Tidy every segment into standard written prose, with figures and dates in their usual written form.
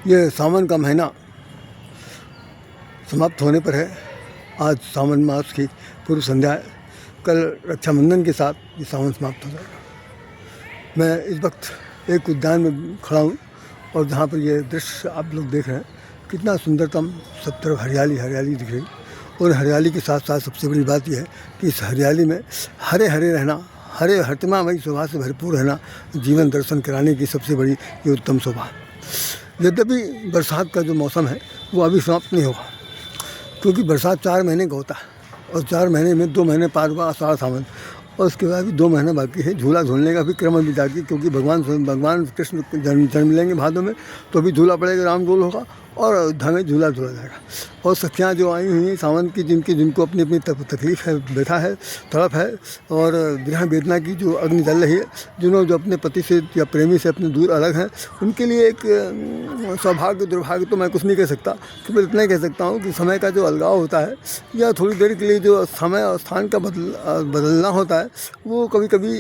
ये सावन का महीना समाप्त होने पर है। आज सावन मास की पूर्व संध्या है। कल रक्षाबंधन के साथ ये सावन समाप्त हो जाएगा। मैं इस वक्त एक उद्यान में खड़ा हूँ और जहाँ पर ये दृश्य आप लोग देख रहे हैं, कितना सुंदरतम, सब तरफ हरियाली हरियाली दिख रही। और हरियाली के साथ साथ सबसे बड़ी बात यह है कि इस हरियाली में हरे हरे रहना, हरे हरितमामयी शोभा से भरपूर रहना जीवन दर्शन कराने की सबसे बड़ी ये उत्तम शोभा। यद्यपि बरसात का जो मौसम है वो अभी समाप्त नहीं होगा, क्योंकि बरसात 4 महीने का होता है और 4 महीने में 2 महीने पार हुआ आषाढ़ सावन, और उसके बाद भी 2 महीने बाकी है। झूला झूलने का भी क्रम अभी बाकी, क्योंकि भगवान कृष्ण जन्म लेंगे भादों में, तो अभी झूला पड़ेगा, राम डोल होगा और अयोध्या में झूला झूला जाएगा। और सखियाँ जो आई हुई हैं सावन की, जिनको अपनी अपनी तकलीफ़ है, व्यथा है, तड़प है और विरह वेदना की जो अग्नि जल रही है, जिन्होंने जो अपने पति से या प्रेमी से अपने दूर अलग हैं, उनके लिए एक सौभाग्य दुर्भाग्य तो मैं कुछ नहीं कह सकता, केवल इतना ही कह सकता हूँ कि समय का जो अलगाव होता है या थोड़ी देर के लिए जो समय और स्थान का बदलना होता है, वो कभी कभी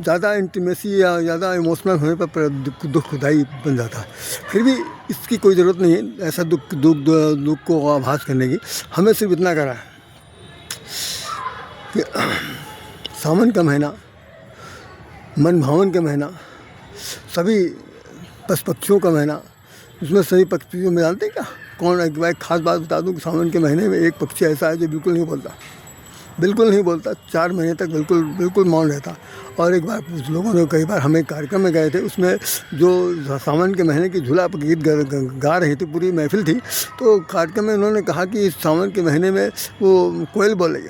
ज़्यादा इंटीमेसी या ज़्यादा इमोशनल होने पर दुखदायी बन जाता है। फिर भी इसकी कोई ज़रूरत नहीं है ऐसा दुख को आभास करने की। हमें सिर्फ इतना करा है कि सावन का महीना, मन भावन का महीना, सभी पशु पक्षियों का महीना, उसमें सभी पक्षियों में जानते हैं क्या कौन है? एक खास बात बता दूं कि सावन के महीने में एक पक्षी ऐसा है जो बिल्कुल नहीं बोलता, 4 महीने तक बिल्कुल मौन रहता। और एक बार कुछ लोगों ने, कई बार हम एक कार्यक्रम में गए थे, उसमें जो सावन के महीने की झूला पर गीत गा रही थी, पूरी महफिल थी, तो कार्यक्रम में उन्होंने कहा कि इस सावन के महीने में वो कोयल बोलेगी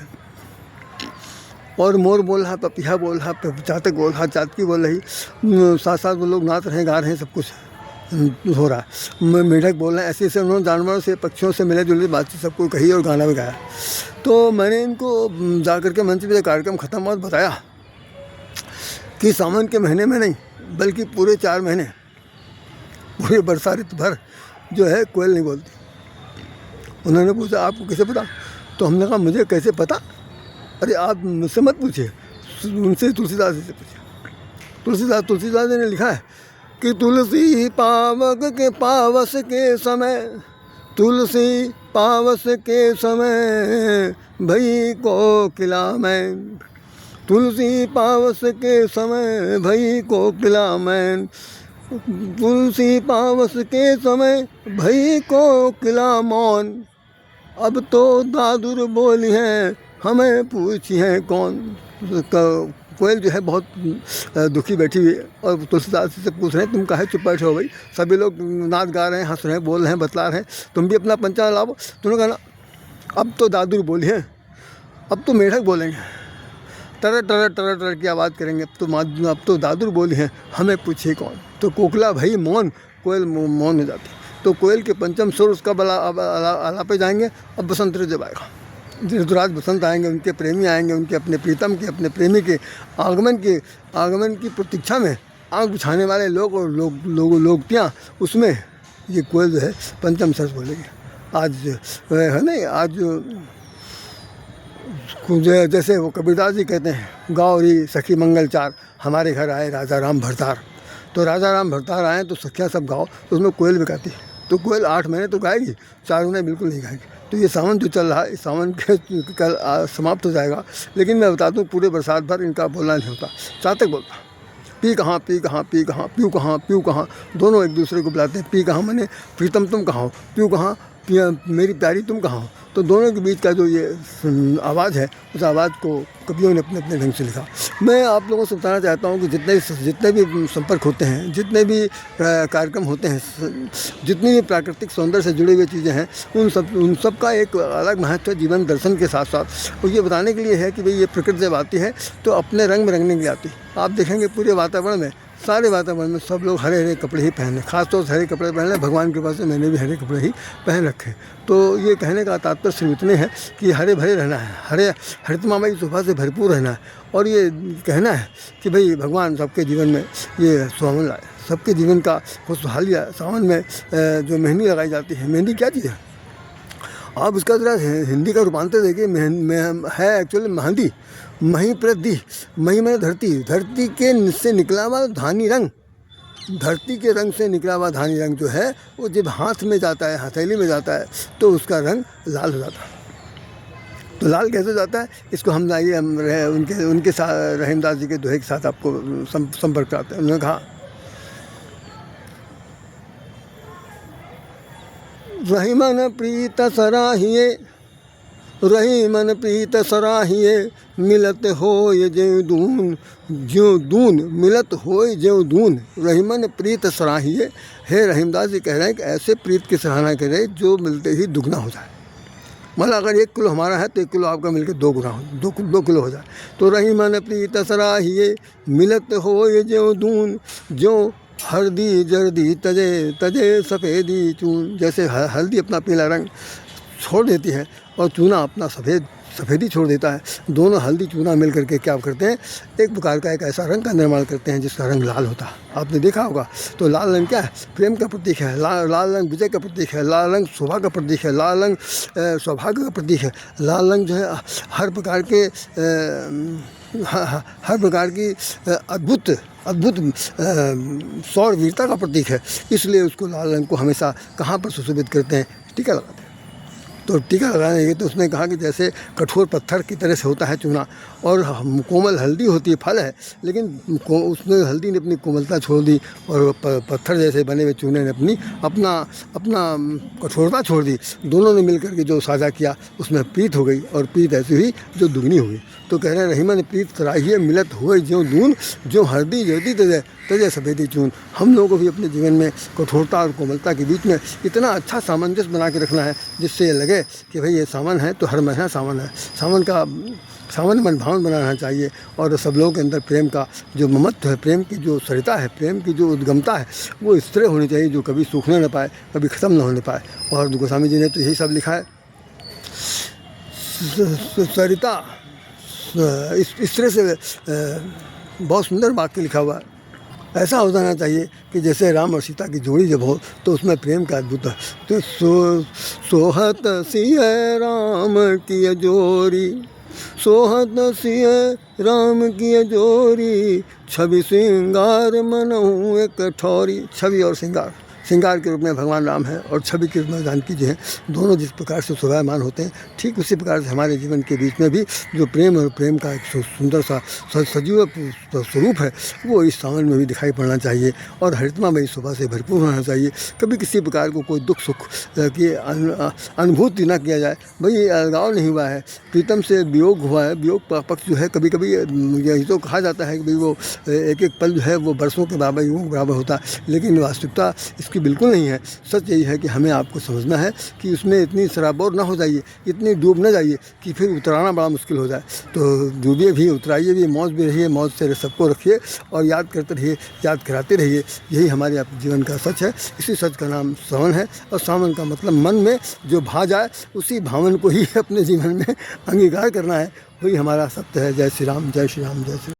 और मोर बोल रहा, पपीहा बोल रहा, चातक बोल रहा, चातकी बोल रही, साथ साथ वो लोग नाच रहे हैं, गा रहे हैं, सब कुछ हो रहा है, मेढक बोल रहे हैं। ऐसे ऐसे उन्होंने जानवरों से, पक्षियों से मिले जुले बातचीत सबको कही और गाना भी गाया। तो मैंने इनको जा कर के मंच पे कार्यक्रम ख़त्म हुआ बताया कि सावन के महीने में नहीं, बल्कि पूरे 4 महीने, पूरे बरसा ऋतु भर जो है कोयल नहीं बोलती। उन्होंने पूछा आपको कैसे पता? तो हमने कहा मुझे कैसे पता? अरे आप मुझसे मत पूछिए, उनसे तुलसीदास जी से पूछिए। तुलसीदास जी ने लिखा है कि तुलसी पावक के पावस के समय, तुलसी पावस के समय भई कोकिला में, तुलसी पावस के समय भई कोकिला में, तुलसी पावस के समय भई कोकिला मौन, अब तो दादुर बोली हैं हमें पूछी है कौन। कोयल जो है बहुत दुखी बैठी हुई है और तुलसीदास से पूछ रहे हैं तुम काहे चुप बैठे हो भाई, सभी लोग नाच गा रहे हैं, हंस रहे हैं, बोल रहे हैं, बतला रहे हैं, तुम भी अपना पंचा लाओ। तुमने कहा ना अब तो दादुर बोली है, अब तो मेढक बोलेंगे, टर टर टर टर की आवाज़ करेंगे, अब तो दादुर बोली है हमें पूछिए कौन। तो कोकिला भाई मौन, कोयल मौन हो जाती। तो कोयल के पंचम सुर उसका आलापे जाएंगे। अब बसंत ऋतु जब आएगा, ऋतुराज बसंत आएंगे, उनके प्रेमी आएंगे, उनके अपने प्रीतम के, अपने प्रेमी के आगमन की प्रतीक्षा में आँख बिछाने वाले लोग और लोगतियाँ, उसमें ये कोयल जो है पंचम सर बोलेगी। आज है नहीं, आज जैसे वो कबीरदास जी कहते हैं, गौरी सखी मंगल चार, हमारे घर आए राजा राम भरतार। तो राजा राम भरतार आए तो सखियाँ सब गाओ, तो उसमें कोयल भी गाती है। तो कोयल 8 महीने तो गाएगी, 4 महीने बिल्कुल नहीं गाएगी। तो ये सावन जो चल रहा है, इस सावन के कल समाप्त हो जाएगा, लेकिन मैं बता दूं पूरे बरसात भर इनका बोलना नहीं होता। चातक बोलता पी कहाँ, पी कहाँ, पी कहाँ, प्यू कहाँ, प्यू कहाँ, दोनों एक दूसरे को बुलाते हैं। पी कहाँ माने प्रीतम तुम कहाँ हो, प्यू कहाँ मेरी प्यारी तुम कहाँ हो। तो दोनों के बीच का जो ये आवाज़ है, उस आवाज़ को कवियों ने अपने अपने ढंग से लिखा। मैं आप लोगों से बताना चाहता हूँ कि जितने भी संपर्क होते हैं, जितने भी कार्यक्रम होते हैं, जितनी भी प्राकृतिक सौंदर्य से जुड़ी हुई चीज़ें हैं, उन सब का एक अलग महत्व है जीवन दर्शन के साथ साथ। और ये बताने के लिए है कि भाई ये प्रकृति जब आती है तो अपने रंग में रंगने के लिए आती है। आप देखेंगे पूरे वातावरण में, सारे वातावरण में सब लोग हरे हरे कपड़े ही पहने, खासतौर से हरे कपड़े पहन लें। भगवान की कृपा से मैंने भी हरे कपड़े ही पहन रखे। तो ये कहने का तात्पर्य सिर्फ इतने है कि हरे भरे रहना है, हरितमामयी शोभा से भरपूर रहना है। और ये कहना है कि भाई भगवान सबके जीवन में ये सुहावन लाए, सबके जीवन का खुशहाली आए। सावन में जो मेहंदी लगाई जाती है, मेहंदी क्या चीज़ है आप उसका ज़रा हिंदी का रूपांतर देखिए। है एक्चुअली मेहंदी, मही प्रति, मही मैंने धरती, धरती के से निकला हुआ धानी रंग, धरती के रंग से निकला हुआ धानी रंग जो है वो जब हाथ में जाता है, हथेली में जाता है, तो उसका रंग लाल हो जाता है। तो लाल कैसे जाता है, इसको हम आइए उनके साथ रहीमदास जी के दोहे के साथ आपको संपर्क कराते हैं। उन्होंने कहा, रहीमन प्रीत सराहिए, रहीमन प्रीत सराहिए, मिलत होय ज्यों दून, ज्यों दून मिलत होय ज्यों दून। रहीमन प्रीत सराहिए, हे रहीमदास जी कह रहे हैं कि ऐसे प्रीत की सराहना करें जो मिलते ही दुगना हो जाए। मतलब अगर 1 किलो हमारा है तो 1 किलो आपका मिलकर 2 गुना हो, 2 किलो हो जाए। तो रहीमन प्रीत सराहिए, मिलत होय ज्यों दून, ज्यों हल्दी जर्दी तजे, तजे सफ़ेदी चून। जैसे हल्दी अपना पीला रंग छोड़ देती है और चूना अपना सफ़ेदी छोड़ देता है, दोनों हल्दी चूना मिल करके क्या करते हैं, एक प्रकार का एक ऐसा रंग का निर्माण करते हैं जिसका रंग लाल होता है। आपने देखा होगा। तो लाल रंग क्या है, प्रेम का प्रतीक है। लाल रंग विजय का प्रतीक है। लाल रंग शोभा का प्रतीक है। लाल रंग सौभाग्य का प्रतीक है। लाल रंग जो है हर प्रकार की अद्भुत शौर्यवीरता का प्रतीक है। इसलिए उसको लाल रंग को हमेशा कहाँ पर सुशोभित करते हैं, टीका लगाते हैं। तो टीका लगाने के तो उसने कहा कि जैसे कठोर पत्थर की तरह से होता है चूना, और कोमल हल्दी होती है, फल है, लेकिन उसने हल्दी ने अपनी कोमलता छोड़ दी और पत्थर जैसे बने हुए चूने ने अपना कठोरता छोड़ दी। दोनों ने मिलकर के जो साझा किया उसमें प्रीत हो गई, और प्रीत ऐसी हुई जो दुगनी हो गई। तो कह रहे हैं, रहीमन प्रीत सराहिए, मिलत होए ज्यों दून, ज्यों हल्दी जर्दी तजे, तजे सफ़ेदी चून। हम लोगों को भी अपने जीवन में कठोरता और कोमलता के बीच में इतना अच्छा सामंजस्य बना के रखना है जिससे ये लगे कि भाई ये सावन है तो हर महीना सावन है। सावन मन भावन बनाना चाहिए, और सब लोगों के अंदर प्रेम का जो ममत्व है, प्रेम की जो सरिता है, प्रेम की जो उद्गमता है, वो इस तरह होनी चाहिए जो कभी सूखने न पाए, कभी ख़त्म न होने पाए। और गोस्वामी जी ने तो यही सब लिखा है, सरिता इस तरह से बहुत सुंदर वाक्य लिखा हुआ है। ऐसा हो जाना चाहिए कि जैसे राम और सीता की जोड़ी जब हो तो उसमें प्रेम का अद्भुत है। तो सोहत सिय राम की जोरी, सोहत सिय राम की जोरी, छवि श्रृंगार मनहु एक ठौरी। छवि और श्रृंगार के रूप में भगवान राम है और छवि के रूप में जानकी जी हैं। दोनों जिस प्रकार से शोभायमान होते हैं, ठीक उसी प्रकार से हमारे जीवन के बीच में भी जो प्रेम और प्रेम का एक सुंदर सा सजीव स्वरूप है वो इस सावन में भी दिखाई पड़ना चाहिए, और हरितमामयी शोभा से भरपूर होना चाहिए। कभी किसी प्रकार को कोई दुख सुख की अनुभूति न किया जाए। भाई अलगाव नहीं हुआ है, प्रीतम से वियोग हुआ है। वियोग का पक्ष जो है कभी कभी यही तो कहा जाता है कि भाई वो एक पल जो है वो बरसों के बराबर होता है, लेकिन वास्तविकता इसकी बिल्कुल नहीं है। सच यही है कि हमें आपको समझना है कि उसमें इतनी सराबोर ना हो जाइए, इतनी डूब ना जाइए कि फिर उतराना बड़ा मुश्किल हो जाए। तो डूबिए भी, उतराइए भी, मौज भी रहिए, मौज से सबको रखिए और याद करते रहिए, याद कराते रहिए। यही हमारे जीवन का सच है। इसी सच का नाम सावन है, और सावन का मतलब मन में जो भा जाए उसी भावन को ही अपने जीवन में अंगीकार करना है। वही हमारा सत्य है। जय श्री राम, जय श्री राम, जय श्री राम।